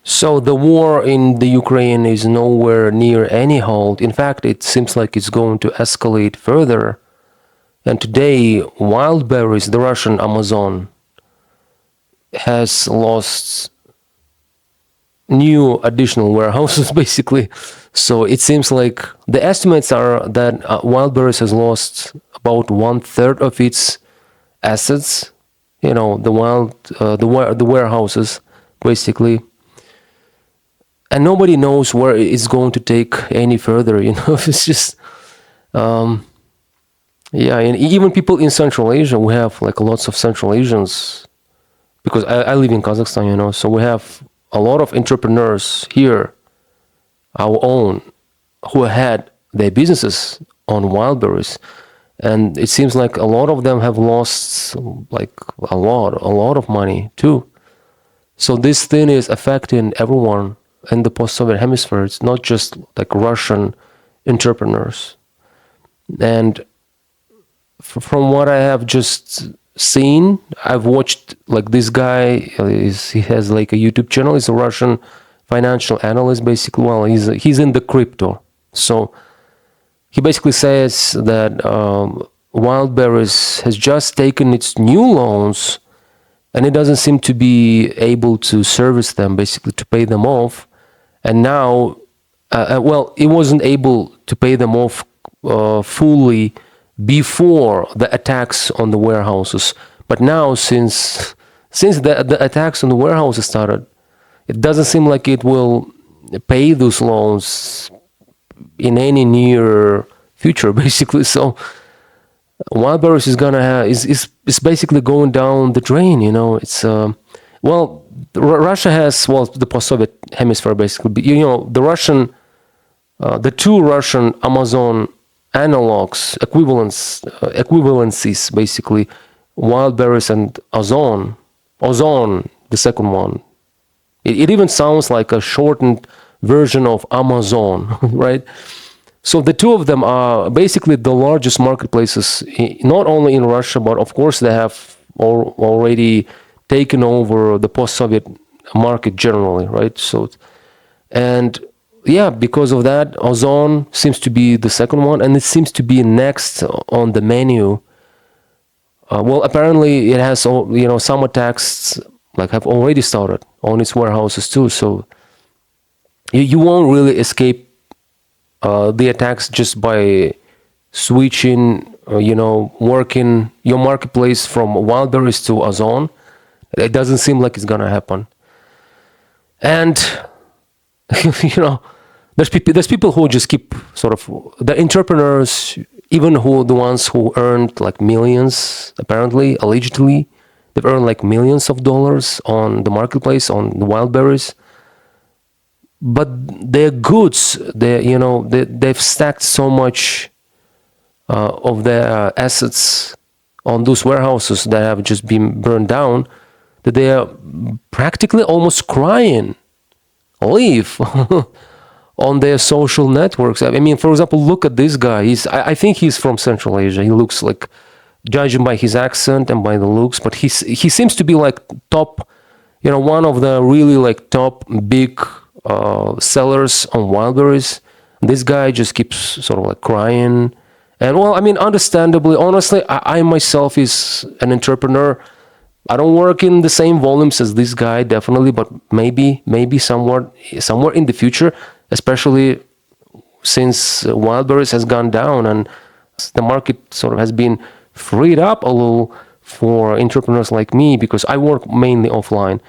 So the war in the Ukraine is nowhere near any halt. In fact, it seems like it's going to escalate further. And today, Wildberries, the Russian Amazon, has lost new additional warehouses, basically. So it seems like the estimates are that Wildberries has lost about 1/3 of its assets. The warehouses, basically. And nobody knows where it's going to take any further. It's just, yeah. And even people in Central Asia, we have like lots of Central Asians, because I live in Kazakhstan, so we have a lot of entrepreneurs here, our own, who had their businesses on Wildberries. And it seems like a lot of them have lost like a lot of money too. So this thing is affecting everyone in the post-Soviet hemisphere. It's not just like Russian entrepreneurs. And from what I have just seen, I've watched like this guy, he has like a YouTube channel. He's a Russian financial analyst, basically. Well, he's in the crypto. So he basically says that Wildberries has just taken its new loans, and it doesn't seem to be able to service them, basically to pay them off. And now, it wasn't able to pay them off fully before the attacks on the warehouses. But now, since the attacks on the warehouses started, it doesn't seem like it will pay those loans in any near future, basically. So Wildberries is basically going down the drain. It's Russia has the post-Soviet hemisphere, basically. The two Russian Amazon analogs, equivalencies, basically, Wildberries and Ozon, the second one. It even sounds like a shortened version of Amazon, right? So the two of them are basically the largest marketplaces, not only in Russia, but of course they have already taken over the post-Soviet market generally, right? So, and yeah, because of that, Ozon seems to be the second one, and it seems to be next on the menu. Apparently it has, some attacks like have already started on its warehouses too. So you won't really escape the attacks just by switching, working your marketplace from Wildberries to Ozon. It doesn't seem like it's gonna happen. And there's people who just keep sort of the entrepreneurs, even the ones who earned like millions, apparently, allegedly, they've earned like millions of dollars on the marketplace, on the Wildberries. But their goods, they've stacked so much of their assets on those warehouses that have just been burned down, that they are practically almost crying leave on their social networks. I mean, for example, look at this guy. I think he's from Central Asia. He looks like, judging by his accent and by the looks, but he seems to be like top, one of the really like top big sellers on Wildberries. This guy just keeps sort of like crying. And understandably, honestly, I myself is an entrepreneur. I don't work in the same volumes as this guy, definitely, but maybe somewhere in the future, especially since Wildberries has gone down and the market sort of has been freed up a little for entrepreneurs like me, because I work mainly offline.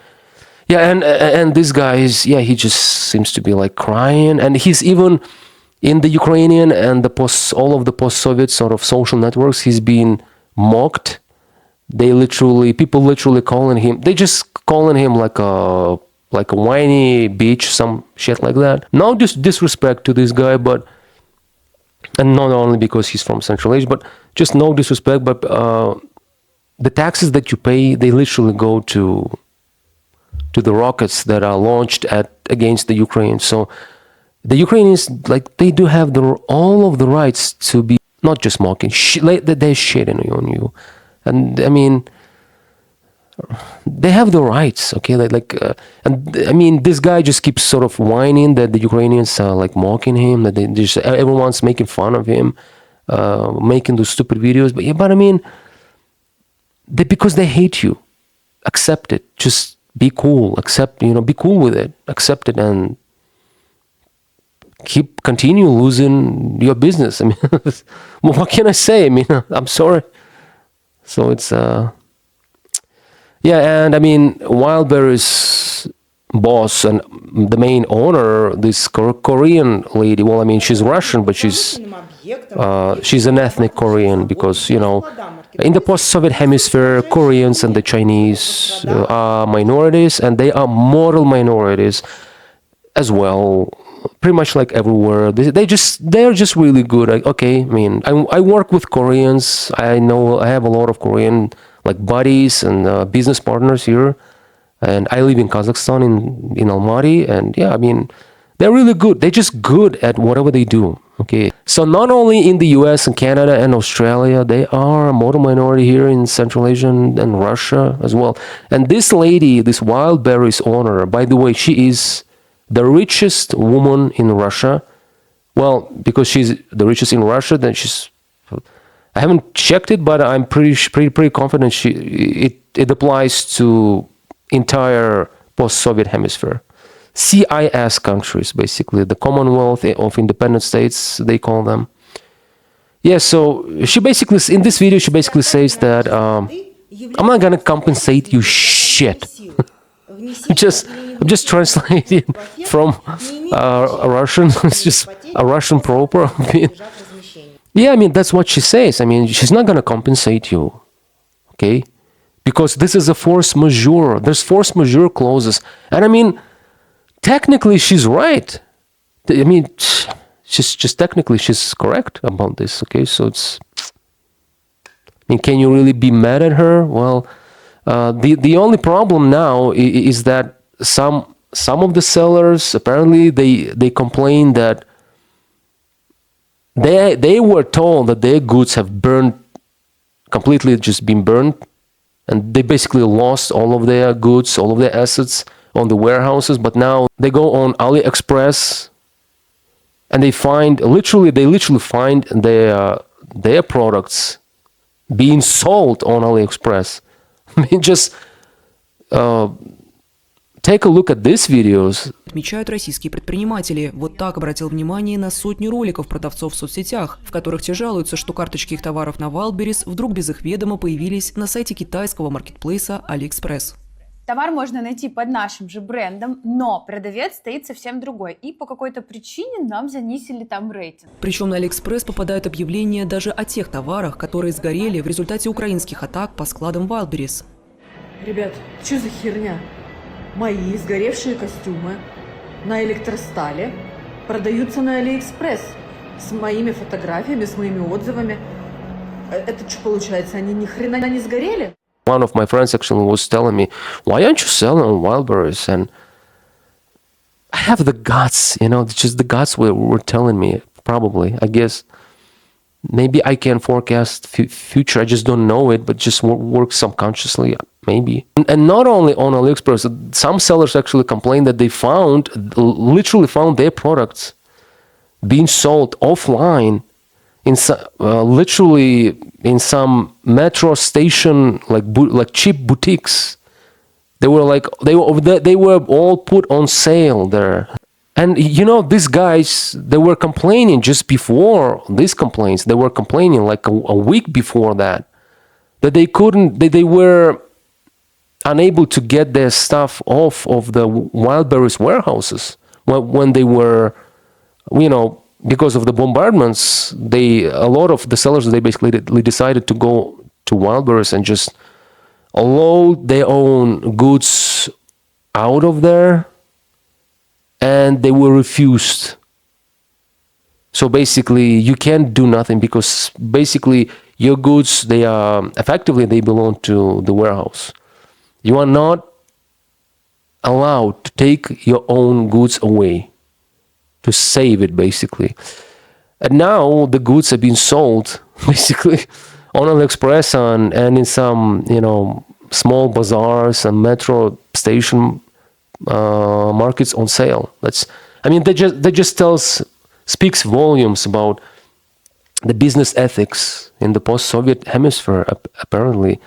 Yeah, and this guy he just seems to be like crying, and he's even in the Ukrainian and all of the post-Soviet sort of social networks, he's being mocked. People literally calling him, they just calling him like a whiny bitch, some shit like that. No disrespect to this guy, and not only because he's from Central Asia, but just no disrespect, but the taxes that you pay, they literally go to the rockets that are launched against the Ukraine. So the Ukrainians, like, they do have all of the rights to be not just mocking, they're shitting on you. And I mean, they have the rights, okay? And I mean, this guy just keeps sort of whining that the Ukrainians are like mocking him, that they just everyone's making fun of him, making those stupid videos. But yeah, but I mean, because they hate you, accept it. Just be cool. Be cool with it. Accept it and continue losing your business. I mean, well, what can I say? I mean, I'm sorry. So it's yeah, and I mean, Wildberries boss and the main owner, this Korean lady. Well, I mean, she's Russian, but she's an ethnic Korean because in the post-Soviet hemisphere, Koreans and the Chinese are minorities, and they are moral minorities as well. Pretty much like everywhere, they're just really good. Okay, I mean, I work with Koreans. I have a lot of Korean like buddies and business partners here, and I live in Kazakhstan in Almaty, and yeah, I mean, they're really good. They're just good at whatever they do. Okay, so not only in the U.S. and Canada and Australia, they are a model minority here in Central Asia and Russia as well. And this lady, this Wildberries owner, by the way, she is the richest woman in Russia. Well, because she's the richest in Russia, then I haven't checked it, but I'm pretty confident it applies to entire post-Soviet hemisphere. CIS countries, basically, the Commonwealth of Independent States, they call them. Yeah, so she basically, in this video, she basically says that I'm not gonna compensate you shit. I'm just translating from a Russian. It's just a Russian proper. Yeah, I mean, that's what she says. I mean, she's not gonna compensate you, okay? Because this is a force majeure. There's force majeure clauses, and I mean, technically, she's right. I mean, she's technically she's correct about this. Okay, so it's. I mean, can you really be mad at her? Well, the only problem now is that some of the sellers apparently they complain that they were told that their goods have burned completely, just been burned, and they basically lost all of their goods, all of their assets on the warehouses. But now they go on AliExpress and they literally find their products being sold on AliExpress. I mean, just take a look at these videos. Отмечают российские предприниматели. Вот так обратил внимание на сотни роликов продавцов в соцсетях, в которых те жалуются, что карточки их товаров на Wildberries вдруг без их ведома появились на сайте китайского маркетплейса AliExpress. Товар можно найти под нашим же брендом, но продавец стоит совсем другой. И по какой-то причине нам занизили там рейтинг. Причем на AliExpress попадают объявления даже о тех товарах, которые сгорели в результате украинских атак по складам Wildberries. Ребят, что за херня? Мои сгоревшие костюмы на электростале продаются на AliExpress с моими фотографиями, с моими отзывами. Это что получается? Они ни хрена не сгорели? One of my friends actually was telling me, why aren't you selling on Wildberries? And I have the guts, just the guts were telling me, probably, I guess. Maybe I can forecast future, I just don't know it, but just work subconsciously, maybe. And not only on AliExpress, some sellers actually complain that they literally found their products being sold offline literally in some metro station, like cheap boutiques. They were all put on sale there. And these guys, they were complaining just before these complaints. They were complaining like a week before that they were unable to get their stuff off of the Wildberries warehouses when they were, because of the bombardments. A lot of the sellers, they basically decided to go to Wildberries and just load their own goods out of there, and they were refused. So basically, you can't do nothing because basically your goods, they belong to the warehouse. You are not allowed to take your own goods away, to save it, basically. And now the goods have been sold basically on AliExpress and in some small bazaars and metro station markets on sale. That just speaks volumes about the business ethics in the post-Soviet hemisphere, apparently.